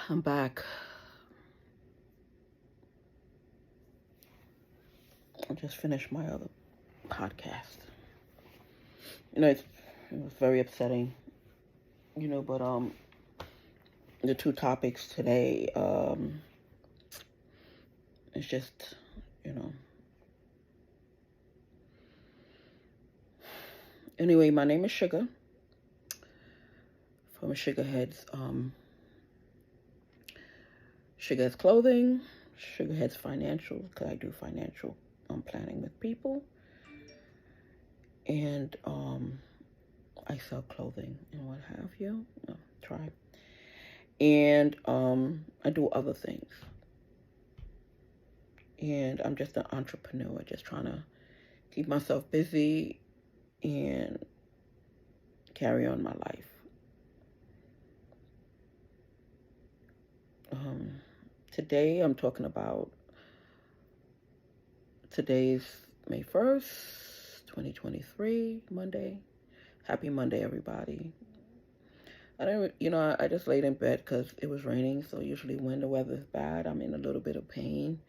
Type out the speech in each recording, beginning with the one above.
I'm back. I just finished my other podcast. It was very upsetting, but the two topics today, it's just, you know. Anyway, my name is Sugar from Sugarheads, Sugarheads Clothing, Sugarheads Financial, because I do financial planning with people. And I sell clothing and what have you. Try. And I do other things. And I'm just an entrepreneur, just trying to keep myself busy and carry on my life. Today I'm talking about, today's May 1st, 2023, Monday. Happy Monday, everybody. I just laid in bed because it was raining, so usually when the weather's bad, I'm in a little bit of pain.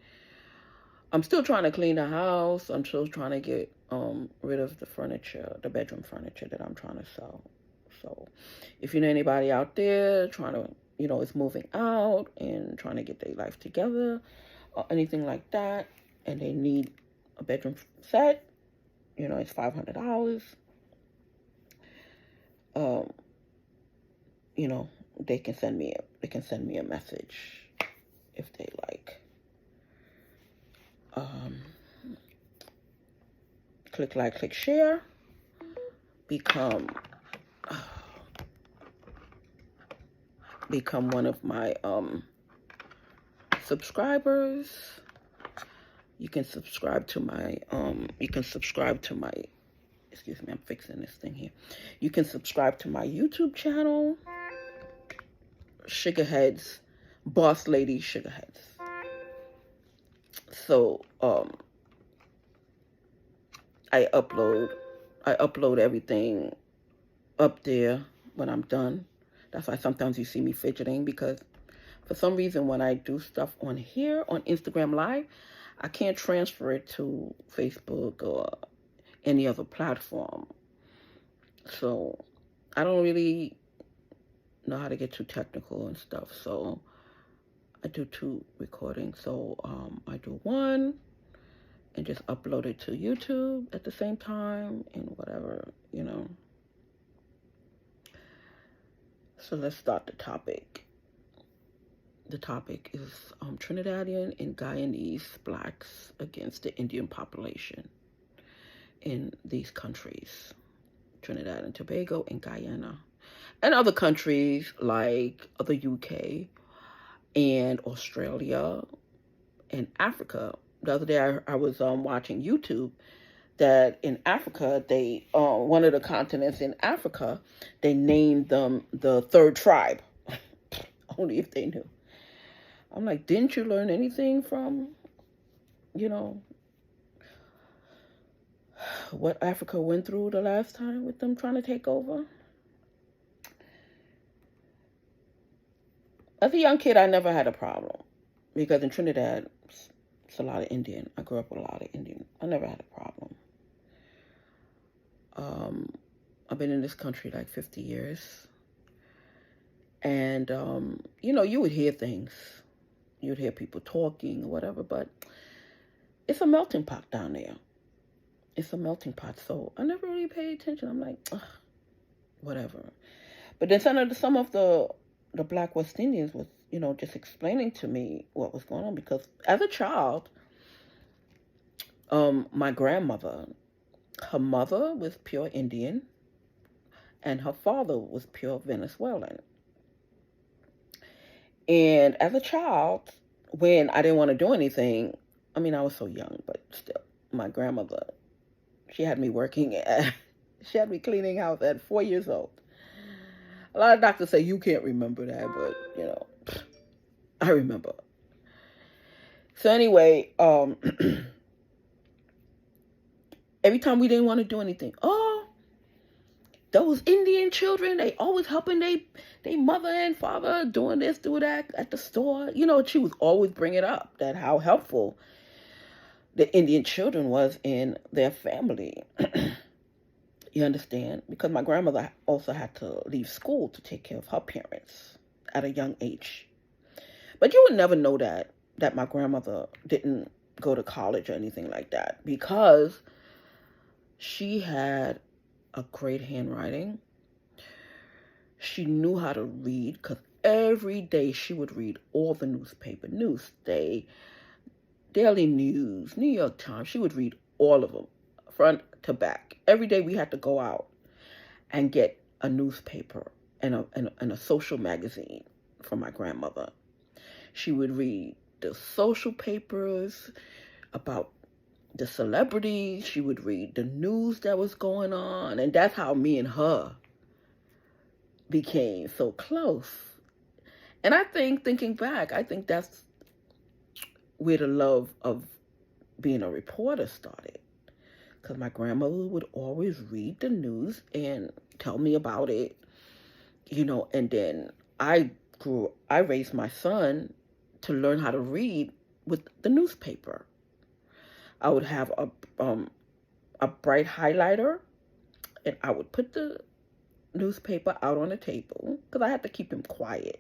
I'm still trying to clean the house. I'm still trying to get rid of the furniture, the bedroom furniture that I'm trying to sell. So if you know anybody out there trying to, is moving out and trying to get their life together or anything like that, and they need a bedroom set, it's $500. They can send me a message if they like. Click like, click share, become one of my subscribers. You can subscribe to my excuse me, I'm fixing this thing here. You can subscribe to my YouTube channel, Sugarheads, Boss Lady Sugarheads. So I upload everything up there when I'm done. That's why sometimes you see me fidgeting, because for some reason when I do stuff on here on Instagram Live, I can't transfer it to Facebook or any other platform. So I don't really know how to get too technical and stuff. So I do two recordings. So I do one and just upload it to YouTube at the same time and whatever, So let's start the topic. The topic is Trinidadian and Guyanese blacks against the Indian population in these countries, Trinidad and Tobago and Guyana, and other countries like the UK and Australia and Africa. The other day I was watching YouTube that in Africa, they one of the continents in Africa, they named them the third tribe. Only if they knew. I'm like, didn't you learn anything from, what Africa went through the last time with them trying to take over? As a young kid, I never had a problem, because in Trinidad, it's a lot of Indian. I grew up with a lot of Indian. I never had a problem. I've been in this country like 50 years. And, you would hear things. You would hear people talking or whatever, but it's a melting pot down there. It's a melting pot. So I never really paid attention. I'm like, ugh, whatever. But then some of the Black West Indians was, just explaining to me what was going on. Because as a child, my grandmother, her mother was pure Indian and her father was pure Venezuelan. And as a child, when I didn't want to do anything, I mean, I was so young, but still, my grandmother, she had me she had me cleaning house at 4 years old. A lot of doctors say you can't remember that, but, I remember. So anyway, every time we didn't want to do anything, those Indian children, they always helping they mother and father doing this, do that at the store. You know, she was always bringing up that how helpful the Indian children was in their family. You understand? Because my grandmother also had to leave school to take care of her parents at a young age. But you would never know that my grandmother didn't go to college or anything like that, because she had a great handwriting. She knew how to read, because every day she would read all the newspaper, Newsday, Daily News, New York Times. She would read all of them, front to back. Every day we had to go out and get a newspaper and a social magazine from my grandmother. She would read the social papers about the celebrities. She would read the news that was going on. And that's how me and her became so close. And I think, thinking back, I think that's where the love of being a reporter started. Because my grandmother would always read the news and tell me about it, you know, and then I raised my son to learn how to read with the newspaper. I would have a bright highlighter, and I would put the newspaper out on the table, because I had to keep him quiet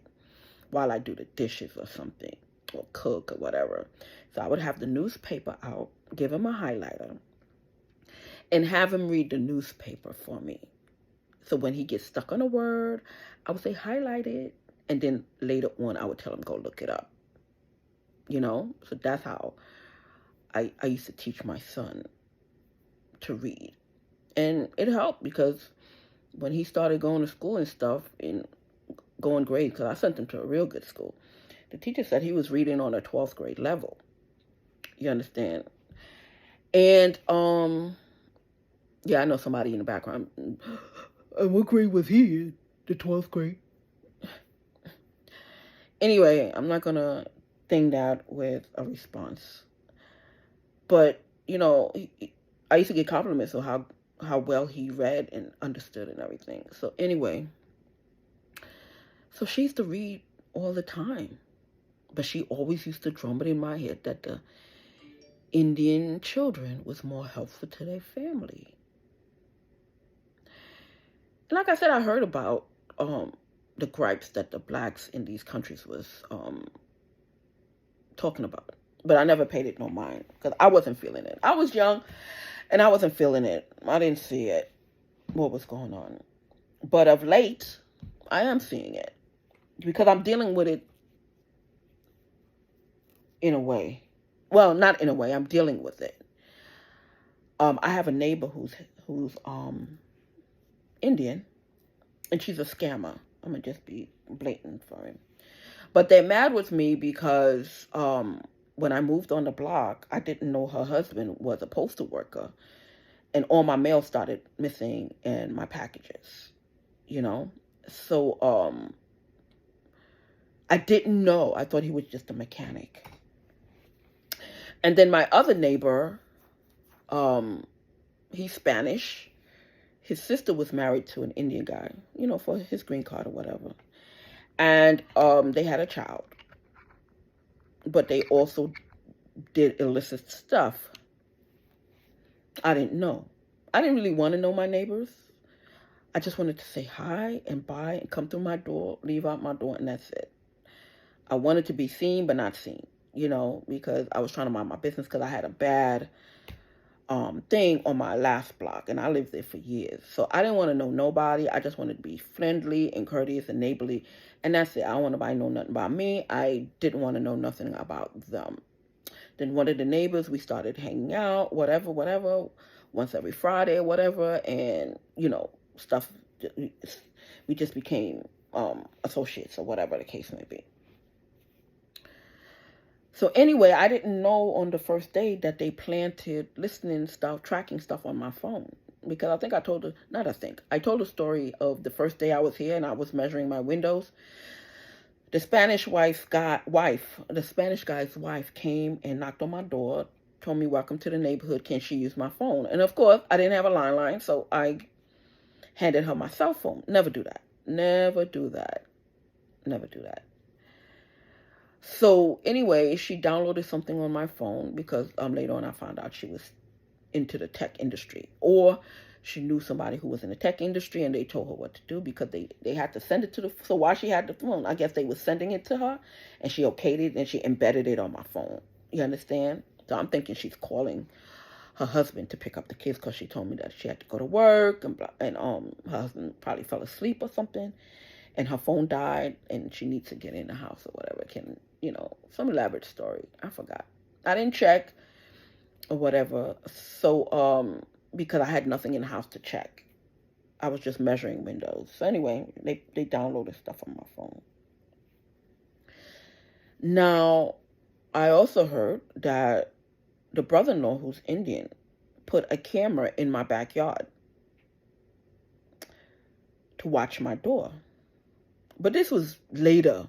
while I do the dishes or something, or cook or whatever. So I would have the newspaper out, give him a highlighter, and have him read the newspaper for me. So when he gets stuck on a word, I would say highlight it, and then later on I would tell him go look it up. You know, so that's how I used to teach my son to read. And it helped, because when he started going to school and stuff, and going grades, because I sent him to a real good school, the teacher said he was reading on a 12th grade level. You understand? And yeah, I know somebody in the background. What grade was he in? The 12th grade. Anyway, I'm not gonna thing that with a response. But, you know, I used to get compliments of how well he read and understood and everything. So anyway, so she used to read all the time. But she always used to drum it in my head that the Indian children was more helpful to their family. And like I said, I heard about the gripes that the blacks in these countries was talking about. But I never paid it no mind, because I wasn't feeling it. I was young, and I wasn't feeling it. I didn't see it, what was going on. But of late, I am seeing it, because I'm dealing with it in a way. Well, not in a way. I'm dealing with it. I have a neighbor who's Indian, and she's a scammer. I'm gonna just be blatant for him. But they're mad with me because when I moved on the block, I didn't know her husband was a postal worker, and all my mail started missing and my packages. You know, so I didn't know. I thought he was just a mechanic. And then my other neighbor, he's Spanish. His sister was married to an Indian guy, you know, for his green card or whatever. And they had a child. But they also did illicit stuff. I didn't know. I didn't really want to know my neighbors. I just wanted to say hi and bye and come through my door, leave out my door, and that's it. I wanted to be seen but not seen, you know, because I was trying to mind my business, because I had a bad thing on my last block, and I lived there for years. So I didn't want to know nobody. I just wanted to be friendly and courteous and neighborly, and that's it. I don't want nobody to know nothing about me. I didn't want to know nothing about them. Then one of the neighbors, we started hanging out, whatever, once every Friday or whatever, and, you know, stuff, we just became associates or whatever the case may be. So anyway, I didn't know on the first day that they planted listening stuff, tracking stuff on my phone. Because I think I told the story of the first day I was here and I was measuring my windows. The Spanish guy's wife came and knocked on my door, told me, welcome to the neighborhood, can she use my phone? And of course, I didn't have a landline, so I handed her my cell phone. Never do that. Never do that. Never do that. So anyway, she downloaded something on my phone because later on I found out she was into the tech industry, or she knew somebody who was in the tech industry and they told her what to do because they had to send it to the, so while she had the phone, I guess they were sending it to her and she okayed it and she embedded it on my phone. You understand? So I'm thinking she's calling her husband to pick up the kids because she told me that she had to go to work and her husband probably fell asleep or something and her phone died and she needs to get in the house or whatever. Some elaborate story. I forgot. I didn't check or whatever. So, because I had nothing in the house to check. I was just measuring windows. So anyway, they downloaded stuff on my phone. Now, I also heard that the brother-in-law, who's Indian, put a camera in my backyard to watch my door. But this was later.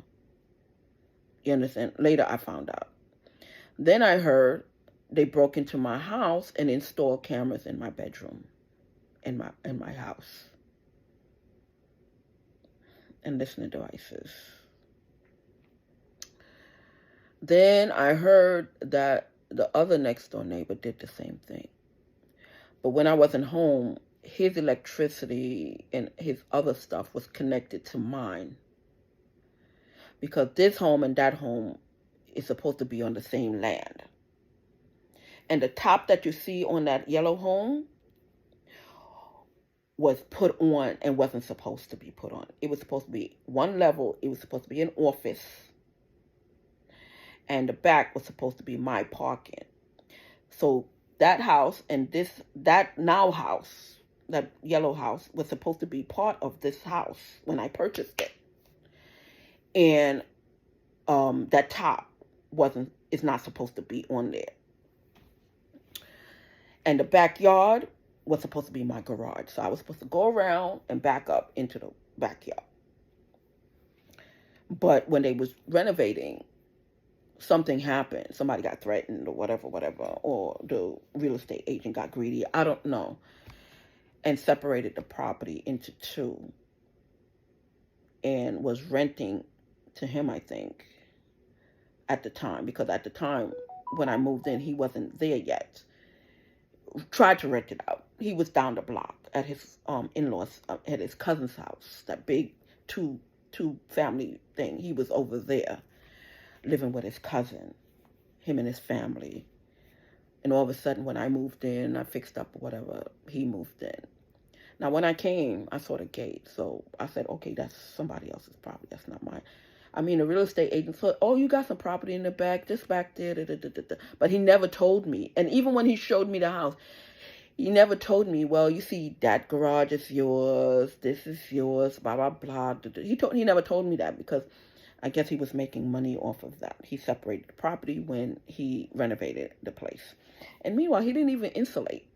You understand? Later I found out. Then I heard they broke into my house and installed cameras in my bedroom, in my house, and listening devices. Then I heard that the other next door neighbor did the same thing. But when I wasn't home, his electricity and his other stuff was connected to mine. Because this home and that home is supposed to be on the same land. And the top that you see on that yellow home was put on and wasn't supposed to be put on. It was supposed to be one level. It was supposed to be an office. And the back was supposed to be my parking. So that house and that house, that yellow house, was supposed to be part of this house when I purchased it. And that top is not supposed to be on there. And the backyard was supposed to be my garage. So I was supposed to go around and back up into the backyard. But when they was renovating, something happened. Somebody got threatened or whatever, or the real estate agent got greedy. I don't know. And separated the property into two. And was renting to him, I think, at the time. Because at the time, when I moved in, he wasn't there yet. Tried to rent it out. He was down the block at his in-laws, at his cousin's house. That big two family thing. He was over there living with his cousin, him and his family. And all of a sudden, when I moved in, I fixed up whatever, he moved in. Now, when I came, I saw the gate. So I said, okay, that's somebody else's property. That's not mine. I mean, the real estate agent said, oh, you got some property in the back, just back there. Da, da, da, da, da. But he never told me. And even when he showed me the house, he never told me, well, you see, that garage is yours. This is yours, blah, blah, blah. Da, da. He never told me that because I guess he was making money off of that. He separated the property when he renovated the place. And meanwhile, he didn't even insulate.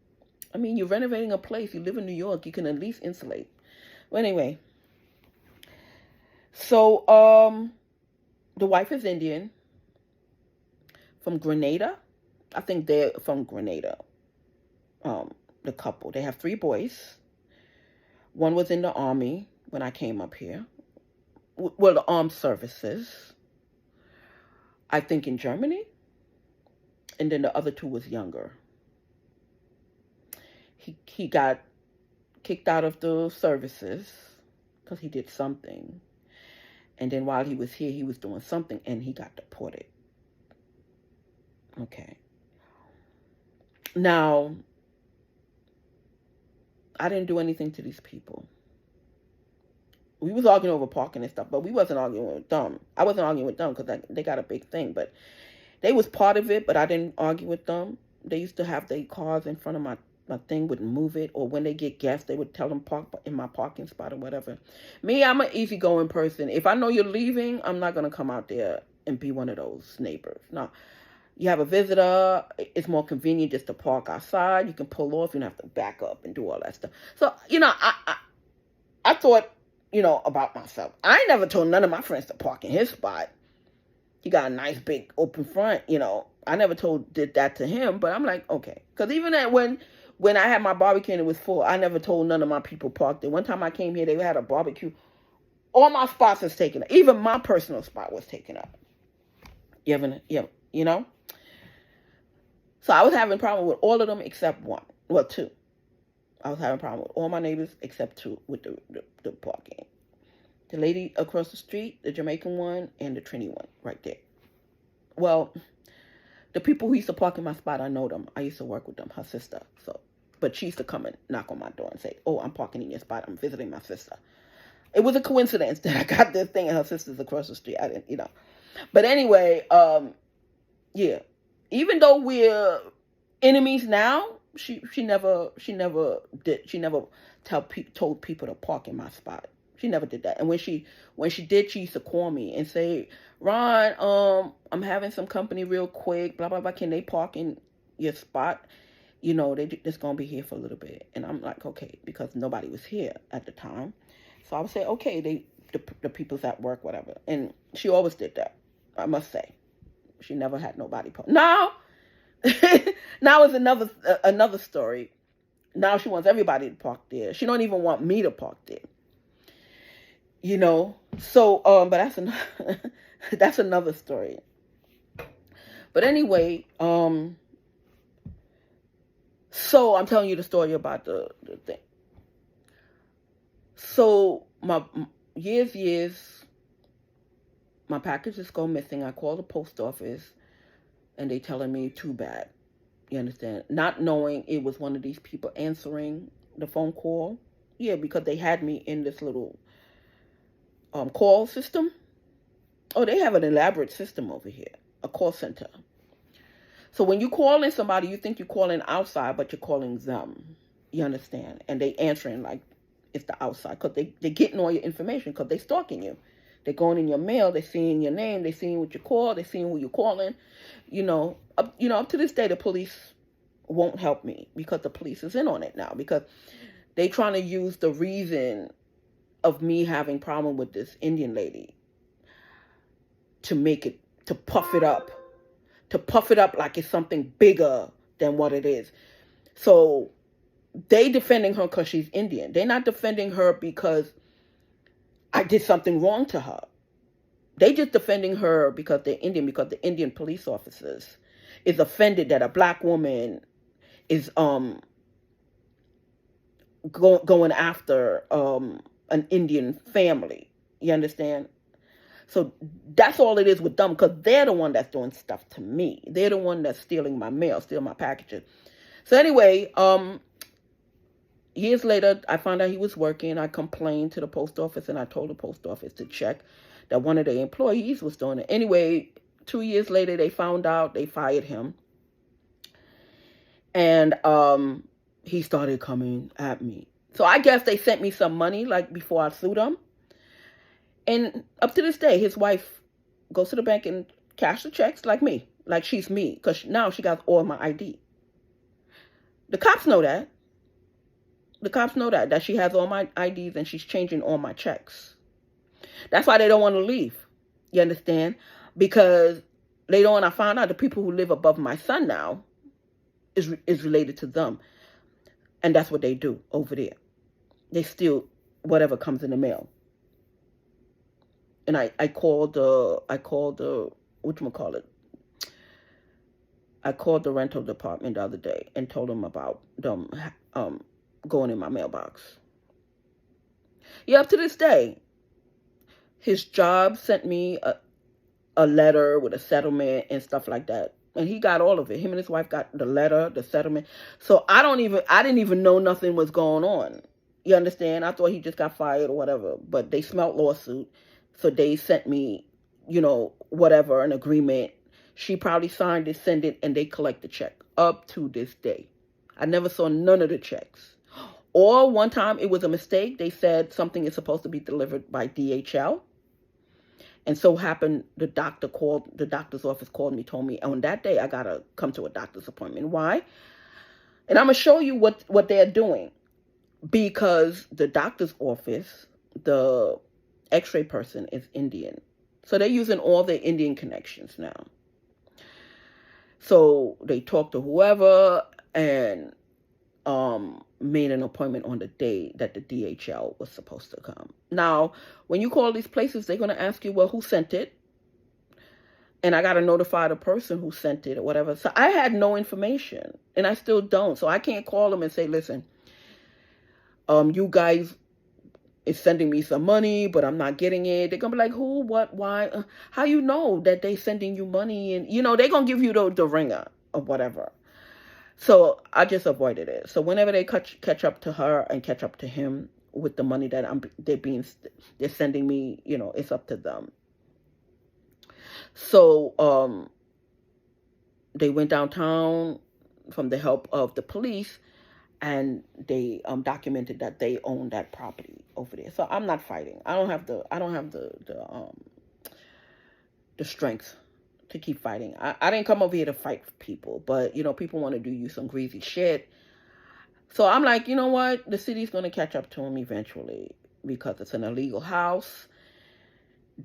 I mean, you're renovating a place. You live in New York. You can at least insulate. Well, anyway. So, the wife is Indian. From Grenada. I think they're from Grenada. The couple. They have 3 boys. One was in the army when I came up here. Well, the armed services. I think in Germany. And then the other 2 was younger. He got kicked out of the services because he did something. And then while he was here, he was doing something and he got deported. Okay. Now, I didn't do anything to these people. We was arguing over parking and stuff, but we wasn't arguing with them. I wasn't arguing with them because they got a big thing, but they was part of it, but I didn't argue with them. They used to have their cars in front of my thing, wouldn't move it, or when they get guests, they would tell them park in my parking spot or whatever. Me, I'm an easygoing person. If I know you're leaving, I'm not going to come out there and be one of those neighbors. No. You have a visitor, it's more convenient just to park outside. You can pull off, you don't have to back up and do all that stuff. So, I thought, about myself. I ain't never told none of my friends to park in his spot. He got a nice big open front, I never did that to him, but I'm like, okay. Because even when when I had my barbecue and it was full, I never told none of my people parked there. One time I came here, they had a barbecue. All my spots was taken up. Even my personal spot was taken up. You know? So I was having a problem with all of them except one. Well, two. I was having a problem with all my neighbors except two with the parking. The lady across the street, the Jamaican one, and the Trini one right there. Well, the people who used to park in my spot, I know them. I used to work with them, her sister. But she used to come and knock on my door and say, "Oh, I'm parking in your spot. I'm visiting my sister." It was a coincidence that I got this thing and her sister's across the street. I didn't. But anyway, yeah. Even though we're enemies now, she never told people to park in my spot. She never did that. And when she did, she used to call me and say, "Ron, I'm having some company real quick, blah blah blah. Can they park in your spot? They just gonna be here for a little bit." And I'm like, okay, because nobody was here at the time. So I would say, okay, the people's at work, whatever. And she always did that, I must say. She never had nobody park. Now is another story. Now she wants everybody to park there. She don't even want me to park there. So but that's another story. But anyway, so I'm telling you the story about the thing. So my years, my packages go missing. I call the post office, and they telling me too bad. You understand? Not knowing it was one of these people answering the phone call. Yeah, because they had me in this little call system. Oh, they have an elaborate system over here, a call center. So when you call in somebody, you think you're calling outside, but you're calling them. You understand? And they answering like it's the outside, because they're getting all your information, because they're stalking you. They're going in your mail. They're seeing your name. They're seeing what you call. They're seeing who you're calling. Up to this day, the police won't help me, because the police is in on it now, because they trying to use the reason of me having problem with this Indian lady to puff it up like it's something bigger than what it is. So they defending her because she's Indian. They're not defending her because I did something wrong to her. They just defending her because they're Indian, because the Indian police officers is offended that a black woman is going after an Indian family. You understand? So that's all it is with them, because they're the one that's doing stuff to me. They're the one that's stealing my mail, stealing my packages. So anyway, years later, I found out he was working. I complained to the post office, and I told the post office to check that one of their employees was doing it. Anyway, 2 years later, they found out. They fired him. And he started coming at me. So I guess they sent me some money, like, before I sued him. And up to this day, his wife goes to the bank and cash the checks like me. Like she's me. Because now she got all my ID. The cops know that. The cops know that she has all my IDs and she's changing all my checks. That's why they don't want to leave. You understand? Because later on I found out the people who live above my son now is related to them. And that's what they do over there. They steal whatever comes in the mail. And I called the whatchamacallit? I called the rental department the other day and told them about them going in my mailbox. Yeah, up to this day, his job sent me a letter with a settlement and stuff like that. And he got all of it. Him and his wife got the letter, the settlement. So I didn't even know nothing was going on. You understand? I thought he just got fired or whatever. But they smelled lawsuit. So they sent me, whatever, an agreement. She probably signed it, sent it, and they collect the check up to this day. I never saw none of the checks. Or one time it was a mistake. They said something is supposed to be delivered by DHL. And so happened the doctor's office called me, told me, on that day I got to come to a doctor's appointment. Why? And I'm going to show you what they're doing. Because the doctor's office, the x-ray person is Indian. So they're using all their Indian connections now. So they talk to whoever, and made an appointment on the day that the DHL was supposed to come. Now, when you call these places, they're going to ask you, well, who sent it? And I got to notify the person who sent it or whatever. So I had no information, and I still don't. So I can't call them and say, listen, you guys is sending me some money, but I'm not getting it. They're going to be like, who, what, why? How you know that they sending you money? And, they're going to give you the ringer or whatever. So I just avoided it. So whenever they catch up to her and catch up to him with the money that they're sending me, it's up to them. So they went downtown from the help of the police, and they documented that they own that property over there. So I'm not fighting. I don't have the strength to keep fighting. I didn't come over here to fight people, but people want to do you some greasy shit. So I'm like, you know what? The city's going to catch up to them eventually because it's an illegal house.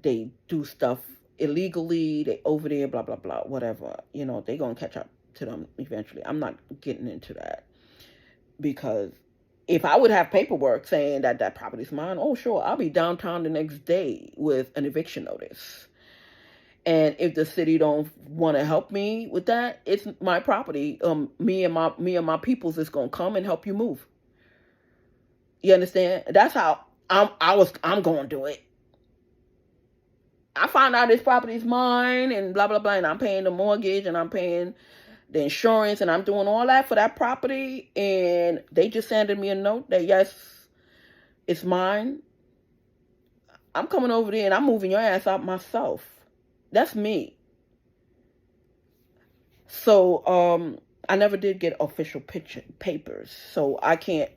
They do stuff illegally. They over there, blah, blah, blah, whatever. They're going to catch up to them eventually. I'm not getting into that because if I would have paperwork saying that that property's mine, oh, sure, I'll be downtown the next day with an eviction notice. And if the city don't want to help me with that, it's my property. Me and my peoples is gonna come and help you move. You understand? That's how I'm gonna do it. I found out this property is mine and blah blah blah, and I'm paying the mortgage and I'm paying the insurance and I'm doing all that for that property, and they just sending me a note that yes, it's mine. I'm coming over there and I'm moving your ass out myself. That's me. So I never did get official papers, so I can't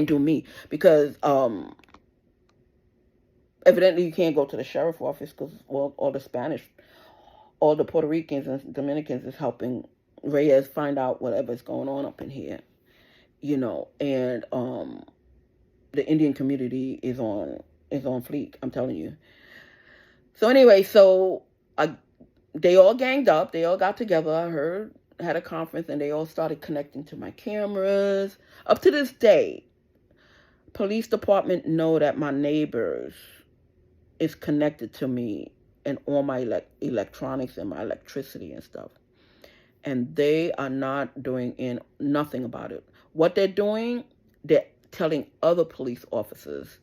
do me because evidently you can't go to the sheriff office because all the Spanish, all the Puerto Ricans and Dominicans is helping Reyes find out whatever's going on up in here, and the Indian community is on fleek. I'm telling you. So anyway, they all ganged up. They all got together. I had a conference, and they all started connecting to my cameras. Up to this day, police department know that my neighbors is connected to me and all my electronics and my electricity and stuff. And they are not doing nothing about it. What they're doing, they're telling other police officers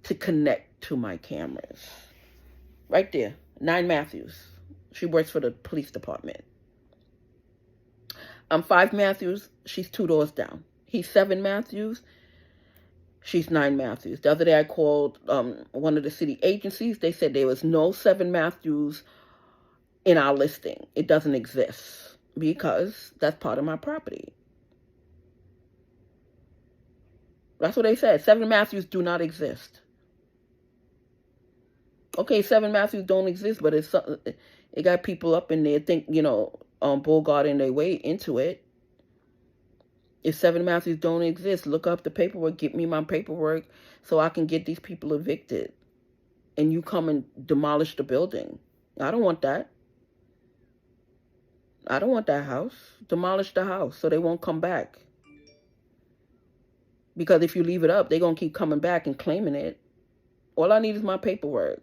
to connect to my cameras. Right there, 9 Matthews. She works for the police department. I'm 5 Matthews. She's 2 doors down. He's 7 Matthews. She's 9 Matthews. The other day I called one of the city agencies. They said there was no 7 Matthews in our listing. It doesn't exist because that's part of my property. That's what they said. 7 Matthews do not exist. Okay, 7 Matthews don't exist, but it got people up in there think, bullguarding their way into it. If 7 Matthews don't exist, look up the paperwork, get me my paperwork so I can get these people evicted. And you come and demolish the building. I don't want that. I don't want that house. Demolish the house so they won't come back. Because if you leave it up, they're going to keep coming back and claiming it. All I need is my paperwork.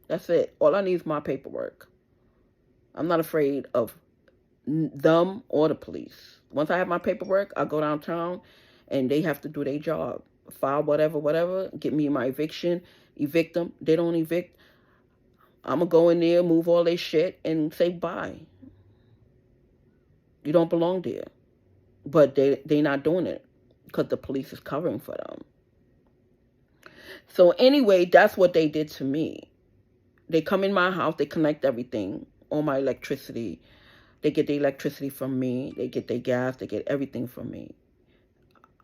That's it. All I need is my paperwork. I'm not afraid of them or the police. Once I have my paperwork, I'll go downtown and they have to do their job. File whatever, get me my eviction, evict them. They don't evict. I'm going to go in there, move all their shit and say bye. You don't belong there. But they not doing it because the police is covering for them. So anyway, that's what they did to me. They come in my house, they connect everything, all my electricity. They get the electricity from me. They get their gas. They get everything from me.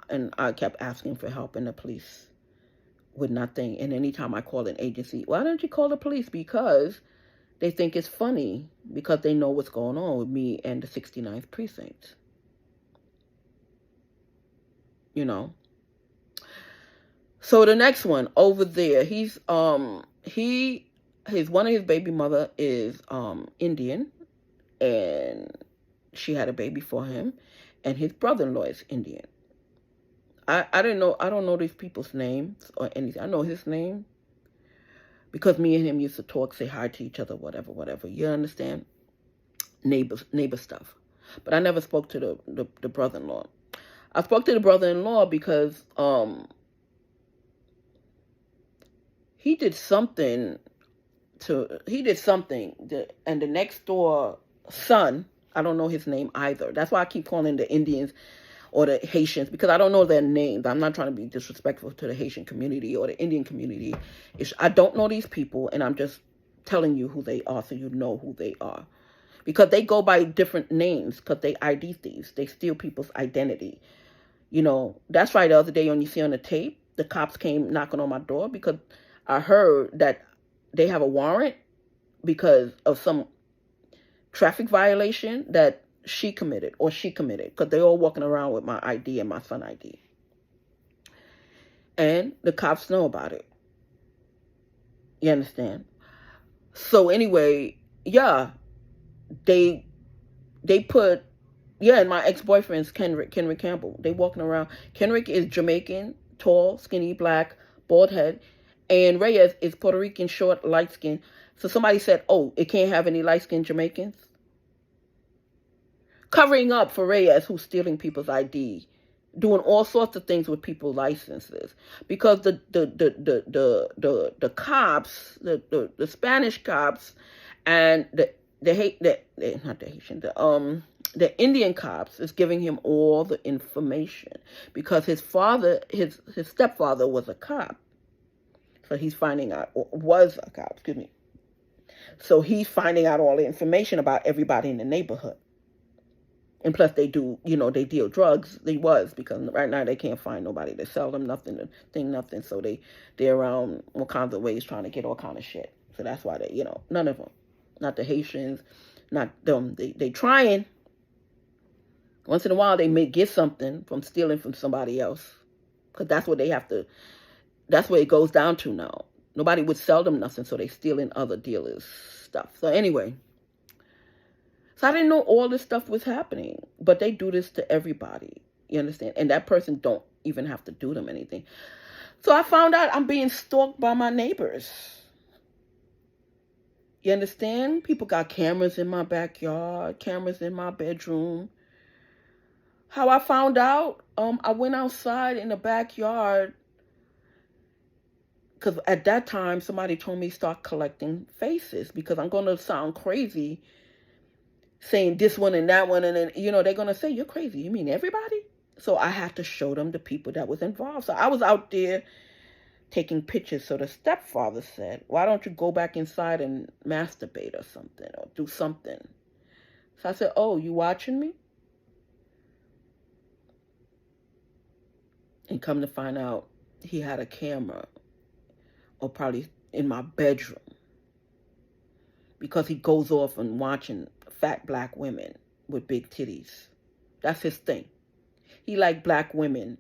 And I kept asking for help, and the police would nothing. And anytime I call an agency, why don't you call the police? Because they think it's funny, because they know what's going on with me and the 69th precinct. So the next one over there, one of his baby mother is Indian, and she had a baby for him, and his brother-in-law is Indian. I didn't know. I don't know these people's names or anything. I know his name because me and him used to talk, say hi to each other, whatever, whatever. You understand? Neighbor stuff. But I never spoke to the brother-in-law. I spoke to the brother-in-law because he did something and the next door son, I don't know his name either. That's why I keep calling the Indians or the Haitians, because I don't know their names. I'm not trying to be disrespectful to the Haitian community or the Indian community. I don't know these people, and I'm just telling you who they are so you know who they are. Because they go by different names, because they ID thieves. They steal people's identity. You know, that's why the other day when you see on the tape, the cops came knocking on my door because I heard that they have a warrant because of some traffic violation that she committed, because they're all walking around with my ID and my son ID. And the cops know about it. You understand? So anyway, yeah, they put, yeah, and my ex-boyfriend's Kenrick Campbell. They walking around. Kenrick is Jamaican, tall, skinny, black, bald head. And Reyes is Puerto Rican, short, light skin. So somebody said, oh, it can't have any light-skinned Jamaicans? Covering up for Reyes, who's stealing people's ID, doing all sorts of things with people's licenses, because the cops, the Spanish cops, and the Indian cops is giving him all the information because his stepfather was a cop, so he's finding out, or was a cop, excuse me. So he's finding out all the information about everybody in the neighborhood. And plus they do, they deal drugs. They was, because right now they can't find nobody to sell them nothing, nothing. So they're around all kinds of ways trying to get all kind of shit. So that's why they, none of them, not the Haitians, not them. They trying. Once in a while they may get something from stealing from somebody else, because that's what they have to. That's what it goes down to now. Nobody would sell them nothing, so they stealing other dealers' stuff. So anyway. So I didn't know all this stuff was happening, but they do this to everybody. You understand? And that person don't even have to do them anything. So I found out I'm being stalked by my neighbors. You understand? People got cameras in my backyard, cameras in my bedroom. How I found out? I went outside in the backyard because at that time somebody told me start collecting faces, because I'm going to sound crazy saying this one and that one, and then, they're going to say, you're crazy. You mean everybody? So I had to show them the people that was involved. So I was out there taking pictures. So the stepfather said, why don't you go back inside and masturbate or something, or do something? So I said, oh, you watching me? And come to find out, he had a camera, or probably in my bedroom, because he goes off and watching fat black women with big titties. That's his thing. He like black women,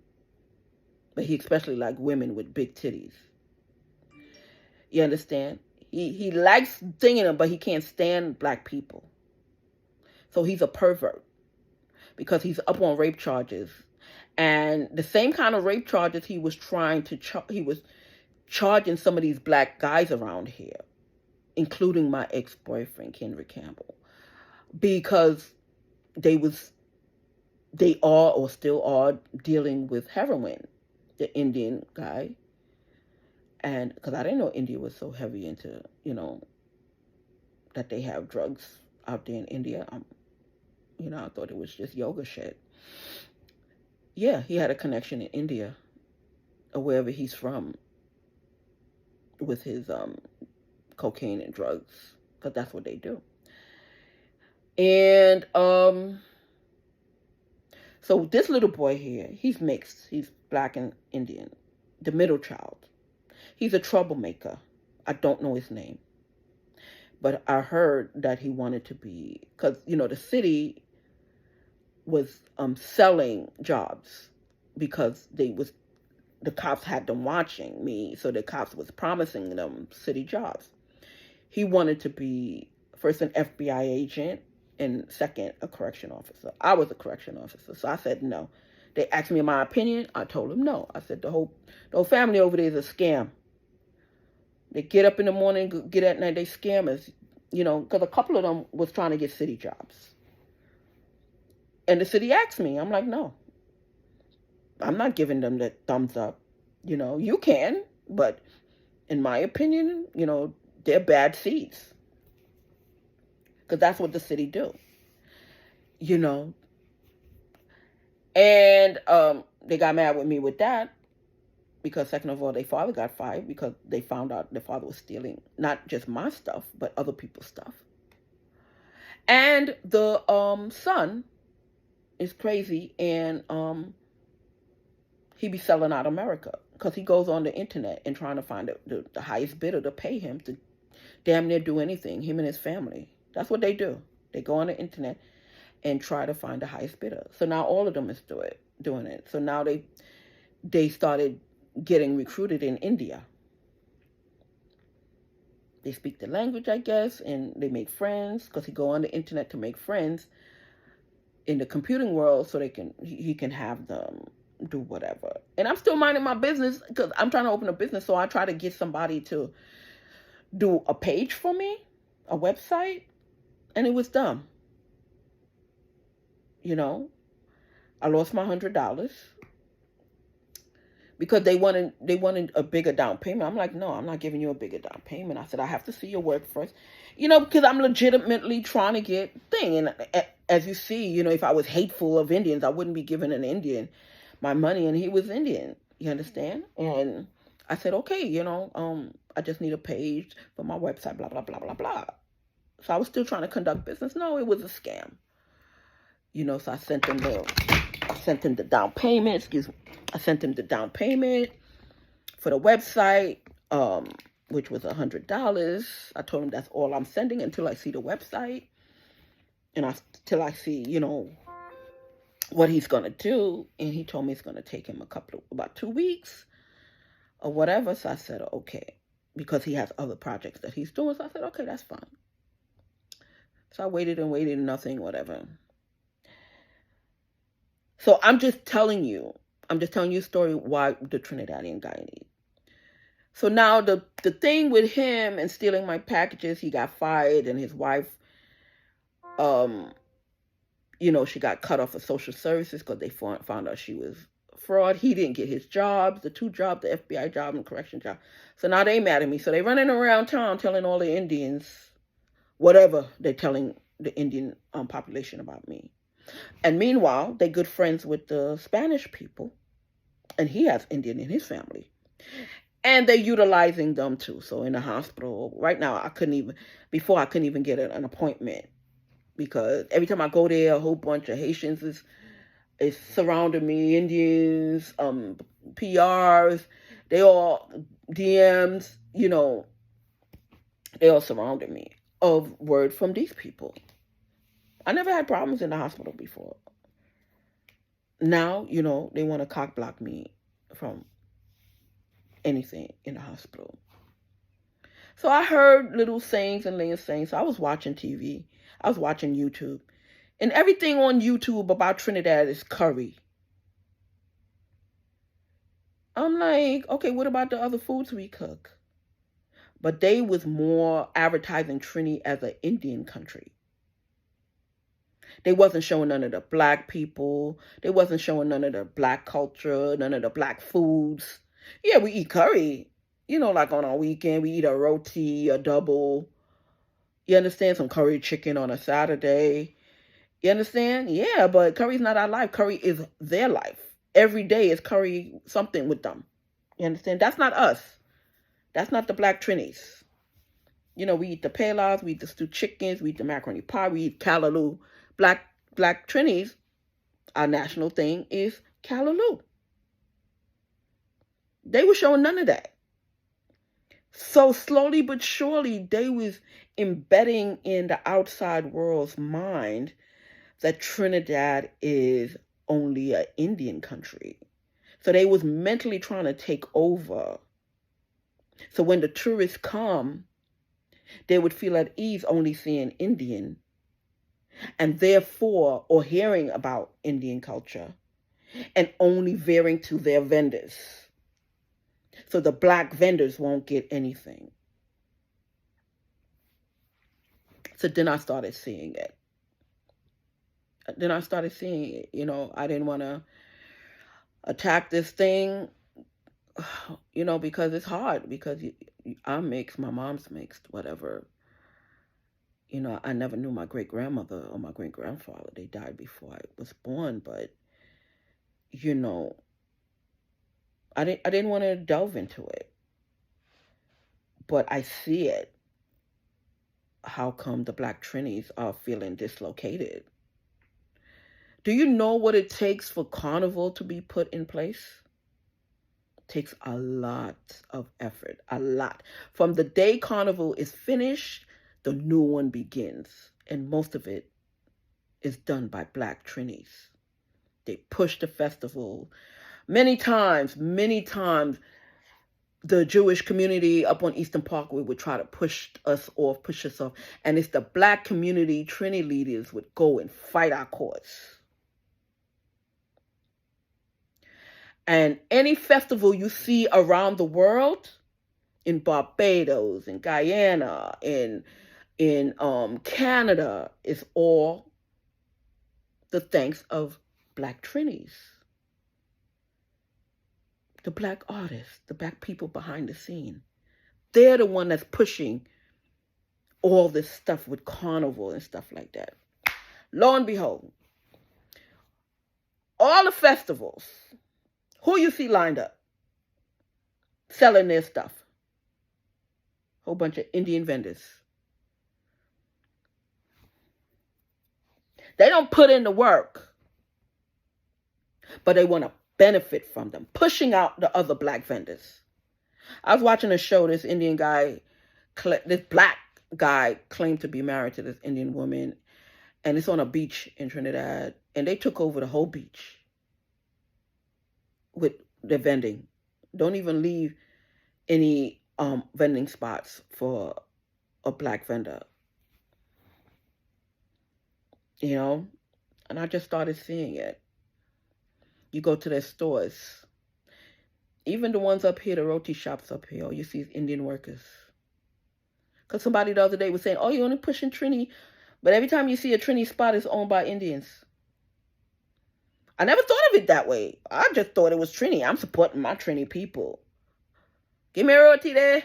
but he especially like women with big titties. You understand? He likes singing them, but he can't stand black people. So he's a pervert, because he's up on rape charges. And the same kind of rape charges he was trying to he was charging some of these black guys around here, including my ex-boyfriend, Kendrick Campbell, because they are or still are dealing with heroin, the Indian guy. And because I didn't know India was so heavy into, that they have drugs out there in India. I thought it was just yoga shit. Yeah, he had a connection in India, or wherever he's from, with his cocaine and drugs, because that's what they do. And so this little boy here, he's mixed. He's black and Indian, the middle child. He's a troublemaker. I don't know his name, but I heard that he wanted to be, because the city was selling jobs, because the cops had them watching me, so the cops was promising them city jobs. He wanted to be first an FBI agent, and second, a correction officer. I was a correction officer, so I said no. They asked me my opinion. I told them no. I said the whole family over there is a scam. They get up in the morning, get at night. They scam us, because a couple of them was trying to get city jobs. And the city asked me. I'm like, no. I'm not giving them the thumbs up. You can, but in my opinion, they're bad seeds. Because that's what the city do. And they got mad with me with that. Because second of all, their father got fired because they found out their father was stealing not just my stuff, but other people's stuff. And the son is crazy, and he be selling out America because he goes on the internet and trying to find the highest bidder to pay him to damn near do anything, him and his family. That's what they do. They go on the internet and try to find the highest bidder. So now all of them is doing it. So now they started getting recruited in India. They speak the language, I guess, and they make friends because he go on the internet to make friends in the computing world so he can have them do whatever. And I'm still minding my business because I'm trying to open a business, so I try to get somebody to do a page for me, a website, and it was dumb. I lost my $100 because they wanted a bigger down payment. I'm like, no, I'm not giving you a bigger down payment. I said, I have to see your work first, because I'm legitimately trying to get thing. And as you see, if I was hateful of Indians, I wouldn't be giving an Indian my money, and he was Indian. You understand? And I said, okay, I just need a page for my website, blah, blah, blah, blah, blah. So I was still trying to conduct business. No, it was a scam. So I sent him the down payment, I sent him the down payment for the website, which was $100. I told him that's all I'm sending until I see the website. And till I see, what he's going to do. And he told me it's going to take him about 2 weeks or whatever. So I said, okay, because he has other projects that he's doing. So I said, okay, that's fine. So I waited and waited, nothing, whatever. So I'm just telling you a story why the Trinidadian guy needs. So now the thing with him and stealing my packages, he got fired, and his wife, she got cut off of social services because they found out she was fraud. He didn't get his jobs, the 2 jobs, the FBI job and correction job. So now they mad at me. So they running around town telling all the Indians whatever they're telling the Indian population about me. And meanwhile, they're good friends with the Spanish people. And he has Indian in his family. And they're utilizing them too. So in the hospital, right now, I couldn't even get an appointment. Because every time I go there, a whole bunch of Haitians is surrounding me. Indians, PRs, they all DMs, they all surrounded me of word from these people. I never had problems in the hospital before. Now, they want to cock block me from anything in the hospital. So I heard little sayings and laying sayings. So I was watching TV. I was watching YouTube. And everything on YouTube about Trinidad is curry. I'm like, okay, what about the other foods we cook? But they was more advertising Trini as an Indian country. They wasn't showing none of the black people. They wasn't showing none of the black culture, none of the black foods. Yeah, we eat curry. Like on our weekend, we eat a roti, a double. You understand? Some curry chicken on a Saturday. You understand? Yeah, but curry's not our life. Curry is their life. Every day is curry something with them. You understand? That's not us. That's not the black Trinis. We eat the pelas, we eat the stewed chickens, we eat the macaroni pie, we eat callaloo. Black Trinis, our national thing is callaloo. They were showing none of that. So slowly but surely, they was embedding in the outside world's mind that Trinidad is only an Indian country. So they was mentally trying to take over. So when the tourists come, they would feel at ease only seeing Indian and therefore, or hearing about Indian culture, and only veering to their vendors. So the black vendors won't get anything. So then I started seeing it. I didn't want to attack this thing, because it's hard, because I'm mixed, my mom's mixed, whatever. I never knew my great-grandmother or my great-grandfather. They died before I was born, but, I didn't want to delve into it. But I see it. How come the black Trinis are feeling dislocated? Do you know what it takes for carnival to be put in place? It takes a lot of effort, a lot. From the day carnival is finished, the new one begins. And most of it is done by black Trinis. They push the festival. Many times, the Jewish community up on Eastern Parkway would try to push us off. And it's the black community Trini leaders would go and fight our cause. And any festival you see around the world, in Barbados, in Guyana, in Canada, is all the thanks of black Trinis. The black artists, the black people behind the scene. They're the one that's pushing all this stuff with carnival and stuff like that. Lo and behold, all the festivals, who you see lined up selling their stuff? Whole bunch of Indian vendors. They don't put in the work, but they want to benefit from them, pushing out the other black vendors. I was watching a show. This black guy claimed to be married to this Indian woman, and it's on a beach in Trinidad, and they took over the whole beach with their vending. Don't even leave any vending spots for a black vendor. And I just started seeing it. You go to their stores, even the ones up here, the roti shops up here, you see Indian workers. Because somebody the other day was saying, oh, you're only pushing Trini, but every time you see a Trini spot, it's owned by Indians. I never thought of it that way. I just thought it was Trini. I'm supporting my Trini people. Give me a roti there,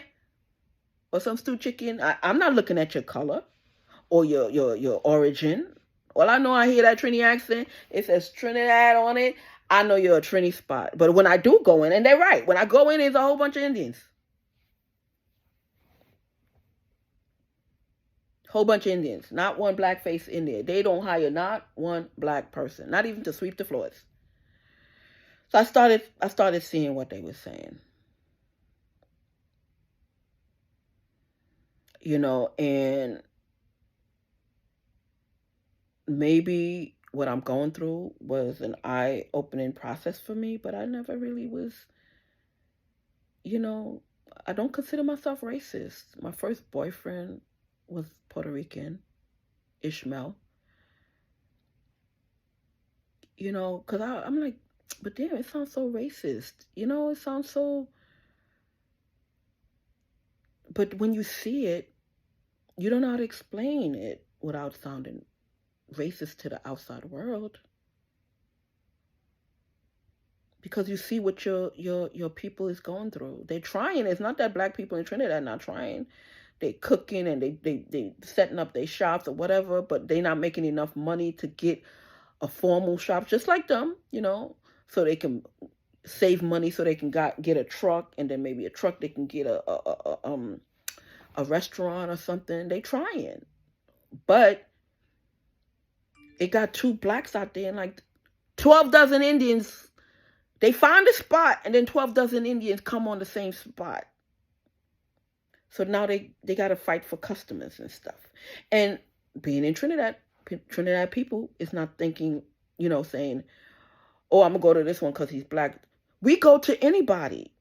or some stewed chicken. I'm not looking at your color or your origin. All I know, I hear that Trini accent. It says Trinidad on it. I know you're a Trini spot. But when I do go in, and they're right, when I go in, there's a whole bunch of Indians. Whole bunch of Indians. Not one black face in there. They don't hire not one black person. Not even to sweep the floors. So I started seeing what they were saying. And maybe what I'm going through was an eye-opening process for me, but I never really was, I don't consider myself racist. My first boyfriend was Puerto Rican, Ishmael. Because I'm like, but damn, it sounds so racist. It sounds so... But when you see it, you don't know how to explain it without sounding racist to the outside world, because you see what your people is going through. They're trying. It's not that black people in Trinidad are not trying. They cooking and they setting up their shops or whatever, but they not making enough money to get a formal shop just like them, so they can save money, so they can get a truck, and then maybe a truck they can get a restaurant or something. They trying, but it got 2 blacks out there and like 12 dozen Indians. They find a spot, and then 12 dozen Indians come on the same spot. So now they got to fight for customers and stuff. And being in Trinidad people is not thinking, saying, oh, I'm going to go to this one because he's black. We go to anybody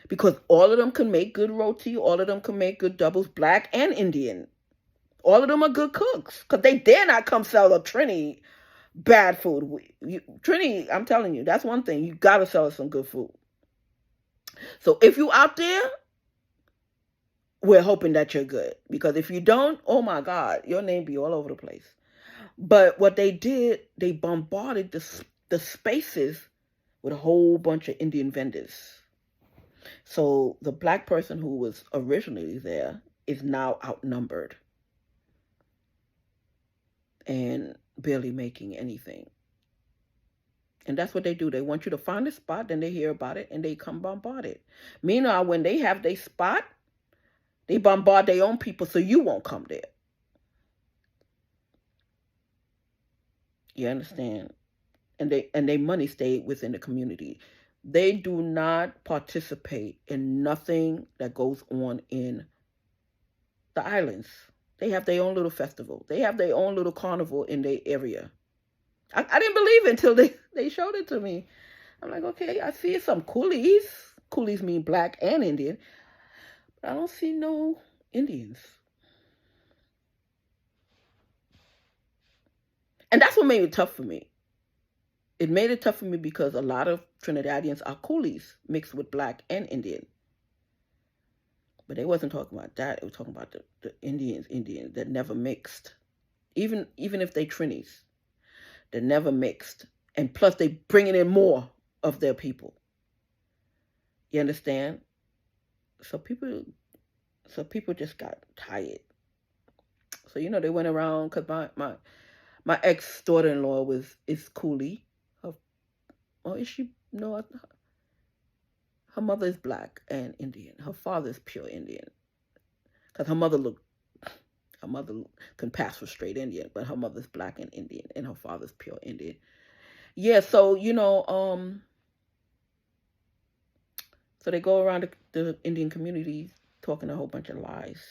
because all of them can make good roti. All of them can make good doubles, black and Indian. All of them are good cooks because they dare not come sell a Trini bad food. Trini, I'm telling you, that's one thing. You got to sell us some good food. So if you out there, we're hoping that you're good. Because if you don't, oh my God, your name be all over the place. But what they did, they bombarded the spaces with a whole bunch of Indian vendors. So the black person who was originally there is now outnumbered and barely making anything. And that's what they do. They want you to find a spot, then they hear about it, and they come bombard it. Meanwhile, when they have their spot, they bombard their own people so you won't come there. You understand? And they money stay within the community. They do not participate in nothing that goes on in the islands. They have their own little festival. They have their own little carnival in their area. I didn't believe it until they showed it to me. I'm like, okay, I see some coolies. Coolies mean black and Indian. But I don't see no Indians. And that's what made it tough for me. It made it tough for me because a lot of Trinidadians are coolies mixed with black and Indian. But they wasn't talking about that. They were talking about the Indians that never mixed. Even if they Trinis, they never mixed. And plus they bringing in more of their people. You understand? So people just got tired. So, they went around, because my ex-daughter-in-law is coolie. Is she? No, her mother is black and Indian. Her father is pure Indian. Because her mother can pass for straight Indian, but her mother's black and Indian, and her father's pure Indian. Yeah, so, so they go around the Indian community talking a whole bunch of lies.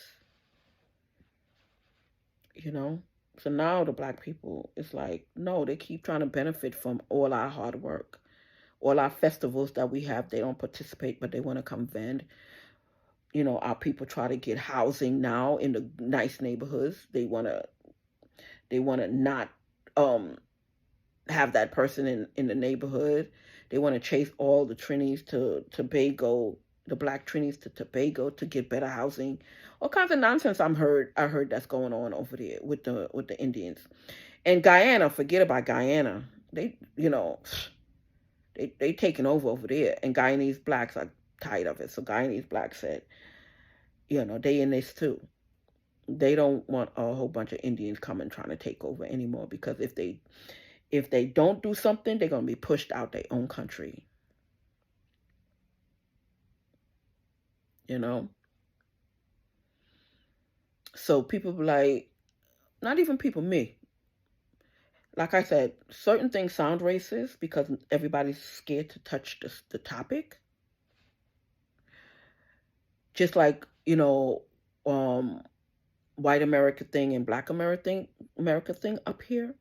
So now the black people, it's like, no, they keep trying to benefit from all our hard work. All our festivals that we have, they don't participate, but they want to come vend. Our people try to get housing now in the nice neighborhoods. They want to not have that person in the neighborhood. They want to chase all the Trinis to Tobago, the black Trinis to Tobago to get better housing. All kinds of nonsense I heard that's going on over there with the Indians. And Guyana, forget about Guyana. They taking over there, and Guyanese blacks are tired of it. So Guyanese blacks said, they in this too. They don't want a whole bunch of Indians coming trying to take over anymore, because if they don't do something, they're going to be pushed out their own country. So people be like, not even people, me. Like I said, certain things sound racist because everybody's scared to touch the topic. Just like, white America thing and black America thing up here.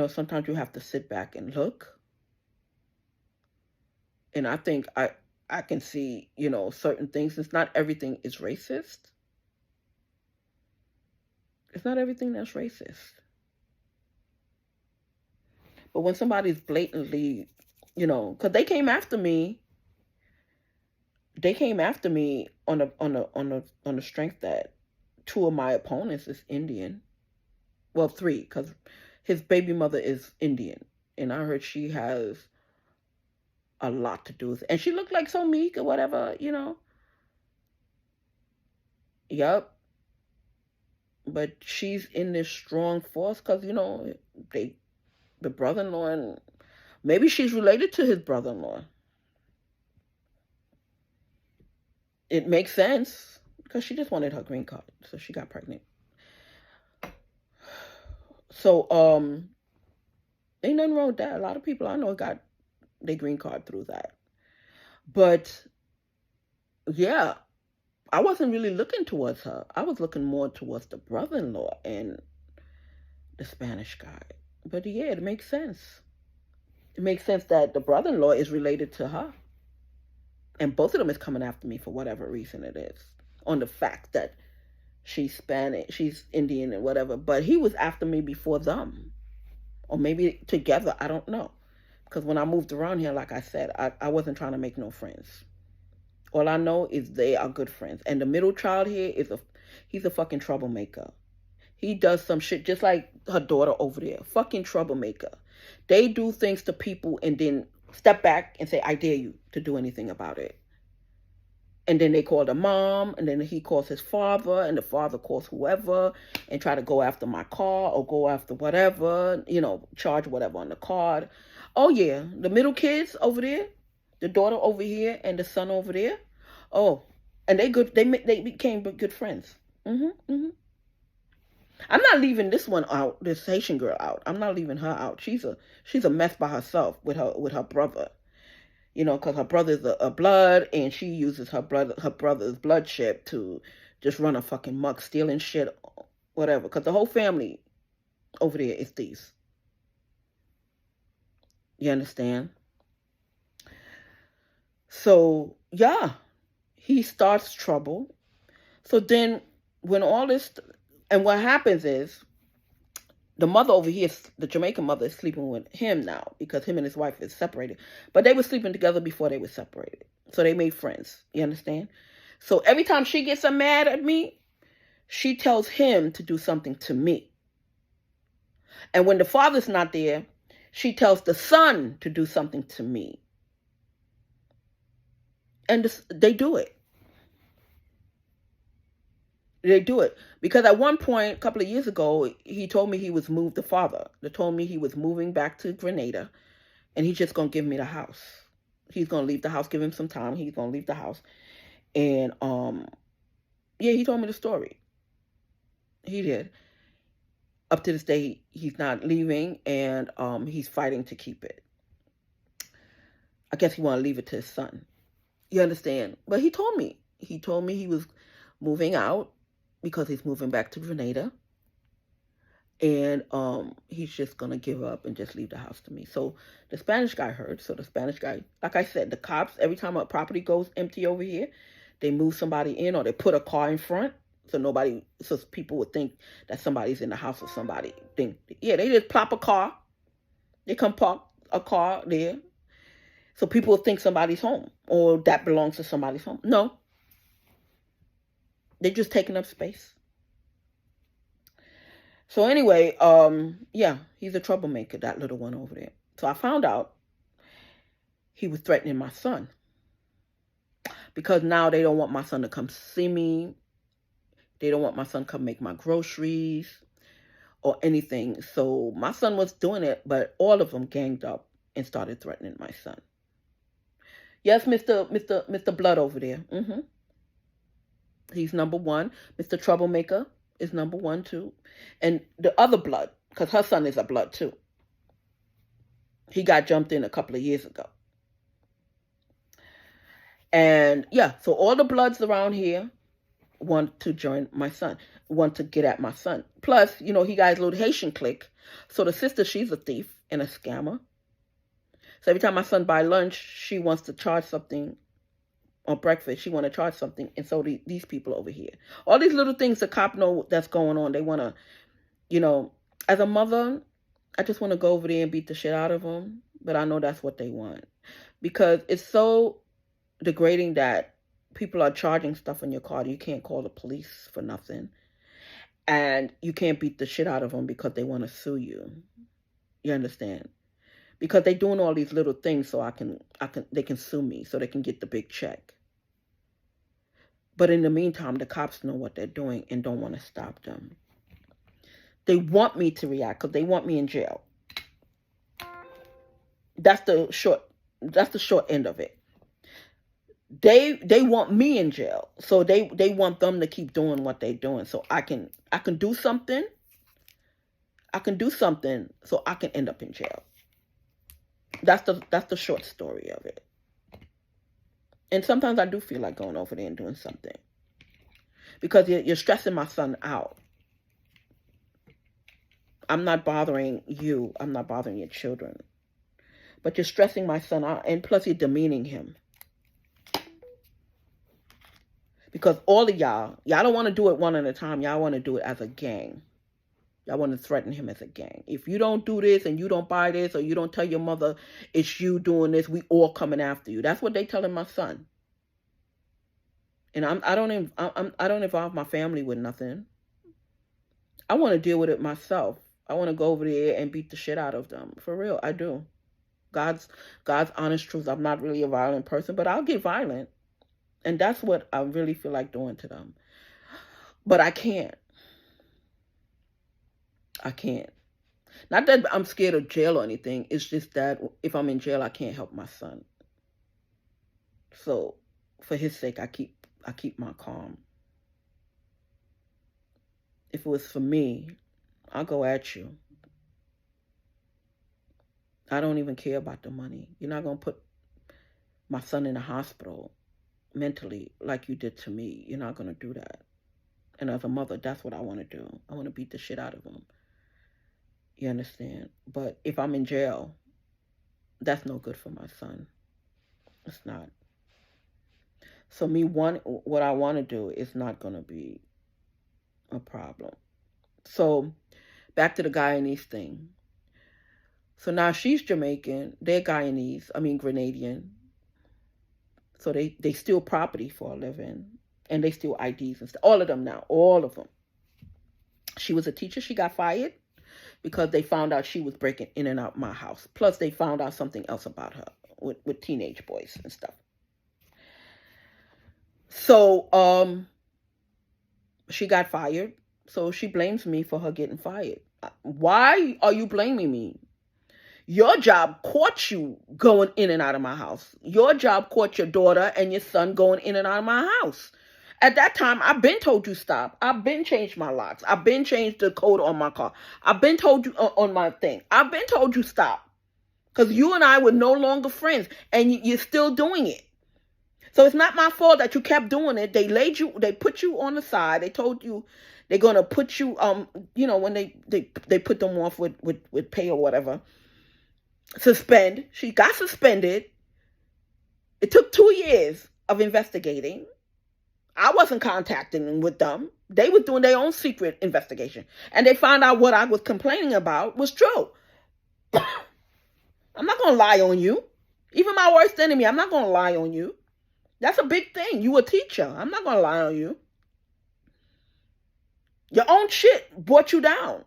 Sometimes you have to sit back and look. And I think I can see, certain things. It's not everything is racist. It's not everything that's racist. But when somebody's blatantly, because they came after me on the strength that 2 of my opponents is Indian. Well, 3, because his baby mother is Indian, and I heard she has a lot to do with it. And she looked like so meek or whatever, Yep. But she's in this strong force because, the brother-in-law, and maybe she's related to his brother-in-law. It makes sense because she just wanted her green card, so she got pregnant. So, ain't nothing wrong with that. A lot of people I know got their green card through that. But, yeah, I wasn't really looking towards her. I was looking more towards the brother-in-law and the Spanish guy. But, yeah, it makes sense. It makes sense that the brother-in-law is related to her. And both of them is coming after me for whatever reason it is. On the fact that She's Spanish, she's Indian and whatever. But he was after me before them. Or maybe together, I don't know. Because when I moved around here, like I said, I wasn't trying to make no friends. All I know is they are good friends. And the middle child here he's a fucking troublemaker. He does some shit just like her daughter over there. Fucking troublemaker. They do things to people and then step back and say, I dare you to do anything about it. And then they call the mom, and then he calls his father, and the father calls whoever, and try to go after my car or go after whatever, charge whatever on the card. Oh yeah, the middle kids over there, the daughter over here, and the son over there. Oh, and they good. They became good friends. I'm not leaving this one out. This Haitian girl out. I'm not leaving her out. She's a mess by herself with her brother. Because her brother's a blood, and she uses her brother's bloodship to just run a fucking muck, stealing shit, whatever. Because the whole family over there is thieves. You understand? So yeah, he starts trouble. So then, when all this, and what happens is, the mother over here, the Jamaican mother, is sleeping with him now because him and his wife is separated. But they were sleeping together before they were separated. So they made friends. You understand? So every time she gets mad at me, she tells him to do something to me. And when the father's not there, she tells the son to do something to me. And they do it. They do it. Because at one point, a couple of years ago, he told me the father told me he was moving back to Grenada, and he's just going to give me the house. He's going to leave the house, give him some time. He's going to leave the house. And, yeah, he told me the story. He did. Up to this day, he's not leaving, and he's fighting to keep it. I guess he want to leave it to his son. You understand? But he told me he was moving out because he's moving back to Grenada. And he's just going to give up and just leave the house to me. So the Spanish guy heard. So the Spanish guy, like I said, the cops, every time a property goes empty over here, they move somebody in or they put a car in front. So people would think that somebody's in the house or somebody. Yeah, they just plop a car. They come park a car there. So people would think somebody's home or that belongs to somebody's home. No. They're just taking up space. So anyway, yeah, he's a troublemaker, that little one over there. So I found out he was threatening my son. Because now they don't want my son to come see me. They don't want my son to come make my groceries or anything. So my son was doing it, but all of them ganged up and started threatening my son. Yes, Mr. Blood over there. He's number one. Mr. Troublemaker is number one too. And the other blood, because her son is a blood too. He got jumped in a couple of years ago. And yeah, so all the bloods around here want to join my son, want to get at my son. Plus, he got his little Haitian clique. So the sister, she's a thief and a scammer. So every time my son buy lunch, she wants to charge something. On breakfast, she want to charge something. And so these people over here. All these little things the cop know that's going on. They want to, as a mother, I just want to go over there and beat the shit out of them. But I know that's what they want. Because it's so degrading that people are charging stuff on your car. You can't call the police for nothing. And you can't beat the shit out of them because they want to sue you. You understand? Because they're doing all these little things so they can sue me so they can get the big check. But in the meantime, the cops know what they're doing and don't want to stop them. They want me to react because they want me in jail. That's the short end of it. They want me in jail. So they want them to keep doing what they're doing. So I can do something. I can do something so I can end up in jail. That's the short story of it. And sometimes I do feel like going over there and doing something. Because you're stressing my son out. I'm not bothering you. I'm not bothering your children. But you're stressing my son out. And plus you're demeaning him. Because all of y'all don't want to do it one at a time. Y'all want to do it as a gang. Y'all want to threaten him as a gang. If you don't do this and you don't buy this or you don't tell your mother it's you doing this, we all coming after you. That's what they telling my son. And I don't involve my family with nothing. I want to deal with it myself. I want to go over there and beat the shit out of them. For real, I do. God's honest truth. I'm not really a violent person, but I'll get violent. And that's what I really feel like doing to them. But I can't. I can't. Not that I'm scared of jail or anything. It's just that if I'm in jail, I can't help my son. So, for his sake, I keep my calm. If it was for me, I'll go at you. I don't even care about the money. You're not going to put my son in a hospital mentally like you did to me. You're not going to do that. And as a mother, that's what I want to do. I want to beat the shit out of him. You understand? But if I'm in jail, that's no good for my son. It's not. So what I want to do is not going to be a problem. So back to the Guyanese thing. So now she's Jamaican. They're Grenadian. So they steal property for a living. And they steal IDs and stuff. All of them now. All of them. She was a teacher. She got fired because they found out she was breaking in and out my house. Plus, they found out something else about her with teenage boys and stuff. So, she got fired. So she blames me for her getting fired. Why are you blaming me? Your job caught you going in and out of my house. Your job caught your daughter and your son going in and out of my house. At that time, I've been told you stop. I've been changed my locks. I've been changed the code on my car. I've been told you on my thing. I've been told you stop. Because you and I were no longer friends. And you're still doing it. So it's not my fault that you kept doing it. They put you on the side. They told you they're going to put you, when they put them off with pay or whatever. Suspend. She got suspended. It took 2 years of investigating. I wasn't contacting with them. They were doing their own secret investigation. And they found out what I was complaining about was true. I'm not going to lie on you. Even my worst enemy, I'm not going to lie on you. That's a big thing. You a teacher. I'm not going to lie on you. Your own shit brought you down.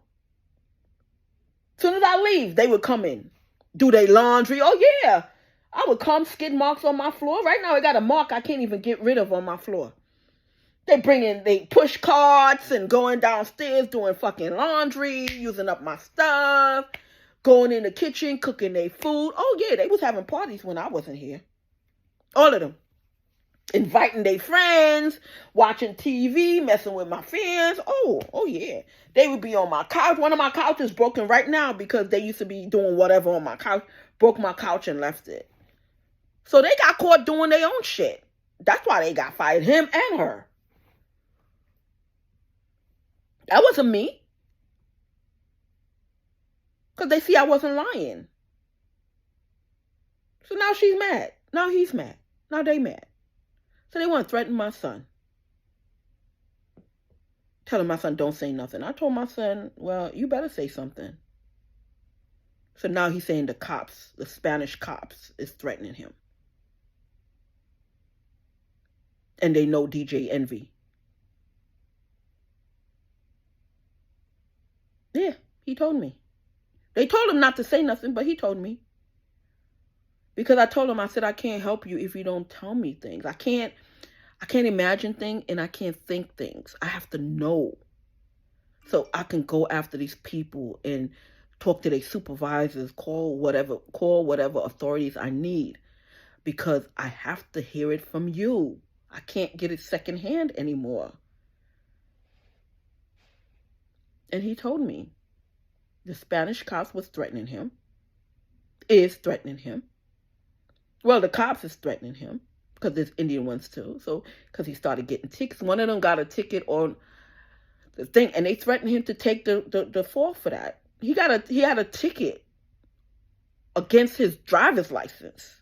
As soon as I leave, they would come in. Do their laundry. Oh, yeah. I would come, skid marks on my floor. Right now, I got a mark I can't even get rid of on my floor. They push carts and going downstairs doing fucking laundry, using up my stuff, going in the kitchen, cooking their food. Oh, yeah, they was having parties when I wasn't here. All of them. Inviting their friends, watching TV, messing with my friends. Oh, yeah. They would be on my couch. One of my couches broken right now because they used to be doing whatever on my couch. Broke my couch and left it. So they got caught doing their own shit. That's why they got fired, him and her. That wasn't me. Because they see I wasn't lying. So now she's mad. Now he's mad. Now they mad. So they want to threaten my son. Telling my son, don't say nothing. I told my son, well, you better say something. So now he's saying the cops, the Spanish cops, is threatening him. And they know DJ Envy. Yeah, he told me. They told him not to say nothing, but he told me. Because I told him, I said, I can't help you if you don't tell me things. I can't imagine things and I can't think things. I have to know. So I can go after these people and talk to their supervisors, call whatever authorities I need. Because I have to hear it from you. I can't get it secondhand anymore. And he told me the Spanish cops was threatening him. Is threatening him. Well, the cops is threatening him because there's Indian ones too. So, because he started getting tickets. One of them got a ticket on the thing, and they threatened him to take the fall for that. He had a ticket against his driver's license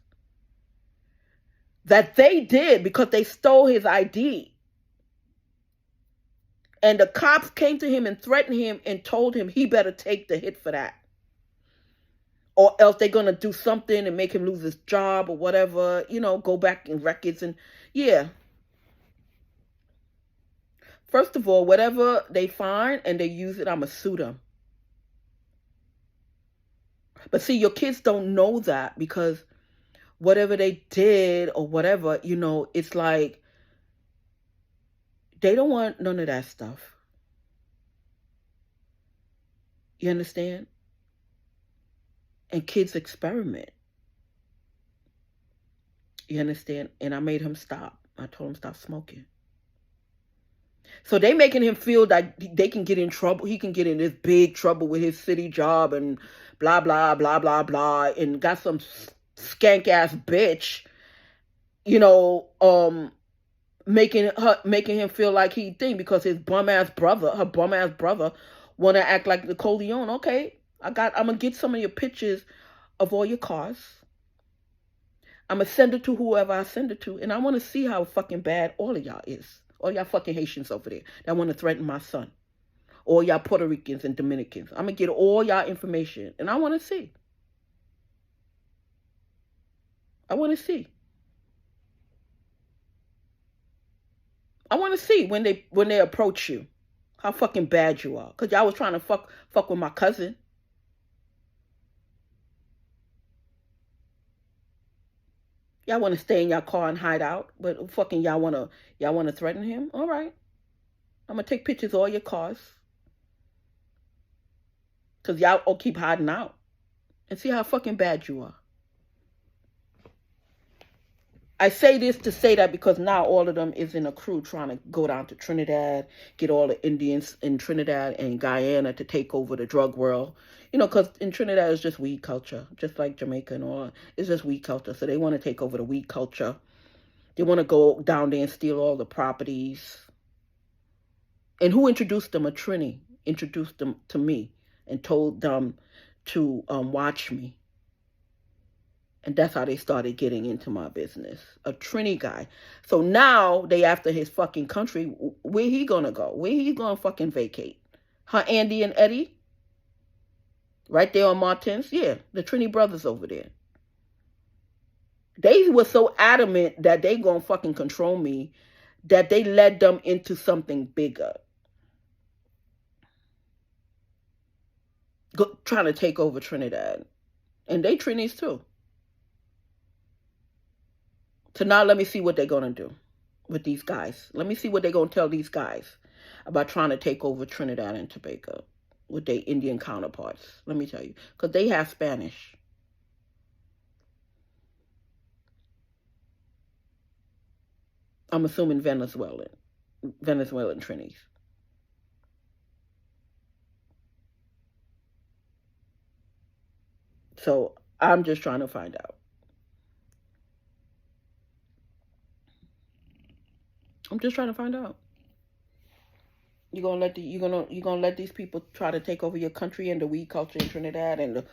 that they did because they stole his ID. And the cops came to him and threatened him and told him he better take the hit for that. Or else they're going to do something and make him lose his job or whatever, go back in records. And yeah. First of all, whatever they find and they use it, I'm going to sue them. But see, your kids don't know that, because whatever they did or whatever, it's like they don't want none of that stuff. You understand? And kids experiment. You understand? And I made him stop. I told him stop smoking. So they making him feel like they can get in trouble. He can get in this big trouble with his city job and blah, blah, blah, blah, blah. And got some skank ass bitch, making him feel like he think, because his her bum ass brother want to act like the Corleone. Okay, I'm going to get some of your pictures of all your cars. I'm going to send it to whoever I send it to. And I want to see how fucking bad all of y'all is. All y'all fucking Haitians over there that want to threaten my son. All y'all Puerto Ricans and Dominicans. I'm going to get all y'all information. And I want to see. I want to see. I want to see when they approach you, how fucking bad you are. Because y'all was trying to fuck with my cousin. Y'all want to stay in your car and hide out, but fucking y'all want to threaten him? All right. I'm going to take pictures of all your cars. Because y'all all keep hiding out. And see how fucking bad you are. I say this to say that because now all of them is in a crew trying to go down to Trinidad, get all the Indians in Trinidad and Guyana to take over the drug world. Because in Trinidad it's just weed culture, just like Jamaica and all. It's just weed culture. So they want to take over the weed culture. They want to go down there and steal all the properties. And who introduced them? A Trini introduced them to me and told them to watch me. And that's how they started getting into my business. A Trini guy. So now they after his fucking country. Where he gonna go? Where he gonna fucking vacate? Huh, Andy and Eddie? Right there on Martins? Yeah, the Trini brothers over there. They were so adamant that they gonna fucking control me that they led them into something bigger. Trying to take over Trinidad. And they Trinis too. So now let me see what they're going to do with these guys. Let me see what they're going to tell these guys about trying to take over Trinidad and Tobago with their Indian counterparts. Let me tell you. Because they have Spanish. I'm assuming Venezuelan Trinis. So I'm just trying to find out. I'm just trying to find out. You're gonna let these people try to take over your country and the weed culture in Trinidad and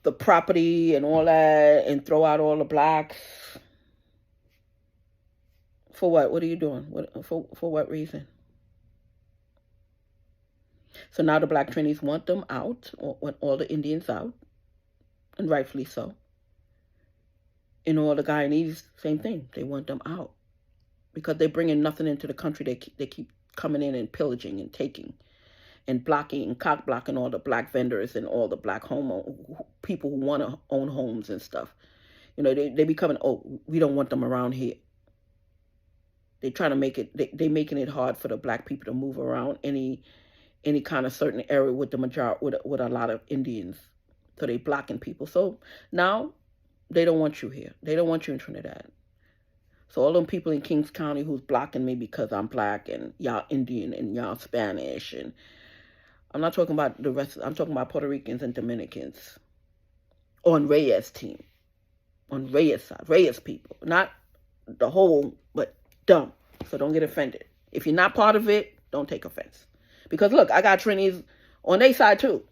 the property and all that, and throw out all the blacks. For what? What are you doing? For what reason? So now the black Trinis want them out, or want all the Indians out, and rightfully so. And all the Guyanese, same thing. They want them out. Because they're bringing nothing into the country. They keep coming in and pillaging and taking and blocking and cock blocking all the black vendors and all the black people who want to own homes and stuff. They becoming, we don't want them around here. They trying to make it, they making it hard for the black people to move around any kind of certain area with the majority, with a lot of Indians. So they blocking people. So now they don't want you here. They don't want you in Trinidad. So all them people in Kings County who's blocking me because I'm black and y'all Indian and y'all Spanish, and I'm not talking about the rest. I'm talking about Puerto Ricans and Dominicans on Reyes' team, on Reyes' side, Reyes people, not the whole, but dumb. So don't get offended. If you're not part of it, don't take offense. Because look, I got Trinis on their side too.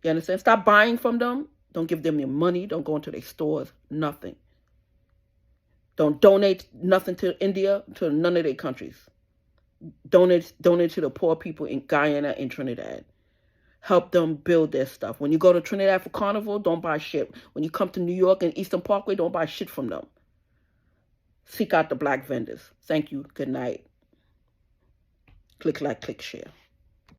You understand? Stop buying from them. Don't give them your money. Don't go into their stores. Nothing. Don't donate nothing to India, to none of their countries. Donate to the poor people in Guyana and Trinidad. Help them build their stuff. When you go to Trinidad for Carnival, don't buy shit. When you come to New York and Eastern Parkway, don't buy shit from them. Seek out the black vendors. Thank you. Good night. Click like, click share.